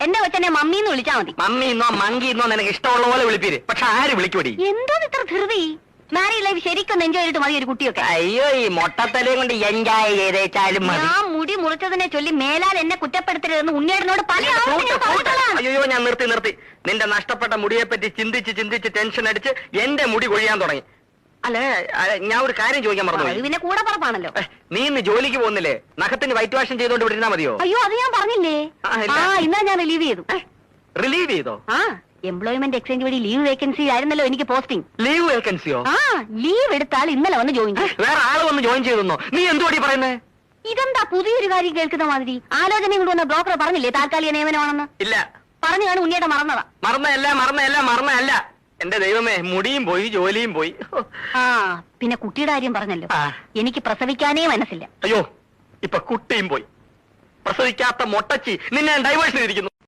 എന്റെ കൊച്ചനെ മമ്മീന്ന് വിളിച്ചാ മതി. മമ്മിന്നോ മങ്കിന്നോ നിനക്ക് ഇഷ്ടമുള്ള പോലെ വിളിപ്പീര്. പക്ഷെ ആര് വിളിക്കൂടി? എന്തോ ഇത്ര ധൃതി? മാരീഡ് ലൈഫ് ശരിക്കും എൻജോയ് ചെയ്തിട്ട് മതി ഒരു കുട്ടിയൊക്കെ. അയ്യോ, ഈ മൊട്ടത്തലയും കൊണ്ട് എൻജോയ് ചെയ്തേച്ചാലും മതി. ഞാൻ മുടി മുറിച്ചതിനെ ചൊല്ലി മേലാൽ എന്നെ കുറ്റപ്പെടുത്തരുതെന്ന് ഉണ്ണിയേടനോട് പല അയ്യോ, ഞാൻ നിർത്തി. നിന്റെ നഷ്ടപ്പെട്ട മുടിയെ പറ്റി ചിന്തിച്ച് ടെൻഷൻ അടിച്ച് എന്റെ മുടി കൊഴിയാൻ തുടങ്ങി. അല്ലേ, ഞാൻ ഒരു കാര്യം ചോദിക്കാൻ പറഞ്ഞു. പിന്നെ കൂടെ പറപ്പാണല്ലോ. നീ ഇന്ന് ജോലിക്ക് പോകുന്നില്ലേ? നഖത്തിന് വൈറ്റ് വാഷ് ചെയ്തോണ്ട് വിട്ടിരുന്നാ മതിയോ? അയ്യോ, അത് ഞാൻ പറഞ്ഞില്ലേ. ഇന്നാ ഞാൻ റിലീവ് ചെയ്തു. റിലീവ് ചെയ്തോ? എംപ്ലോയ്മെന്റ് എക്സ്ചേഞ്ച് വഴി ലീവ് വേക്കൻസി ആയിരുന്നല്ലോ എനിക്ക് പോസ്റ്റിംഗ്. ലീവ് വേക്കൻസിയോ? ലീവ് എടുത്താൽ ഇന്നലെ വന്ന് ജോയിൻ ചെയ്യും. വേറെ ആള് വന്ന് ജോയിൻ ചെയ്തെന്നോ? നീ എന്തുവാടി പറയുന്നേ? ഇതെന്താ പുതിയൊരു കാര്യം കേൾക്കുന്ന മാതിരി? ആലോചനയും കൊണ്ട് വന്ന ബ്രോക്കർ പറഞ്ഞില്ലേ താൽക്കാലിക നിയമനമാണെന്ന്? ഇല്ല. പറഞ്ഞു കാണും ഉണ്ണിയുടെ മറന്നതാ. മറന്നല്ല. എന്റെ ദൈവമേ, മുടിയും പോയി, ജോലിയും പോയി. പിന്നെ കുട്ടിയുടെ കാര്യം പറഞ്ഞല്ലോ. എനിക്ക് പ്രസവിക്കാനേ മനസ്സില്ല. അയ്യോ, ഇപ്പൊ കുട്ടിയും പോയി. പ്രസവിക്കാത്ത മൊട്ടച്ചി നിന്നെ ഡൈവേഴ്സ് ചെയ്തിരിക്കുന്നു.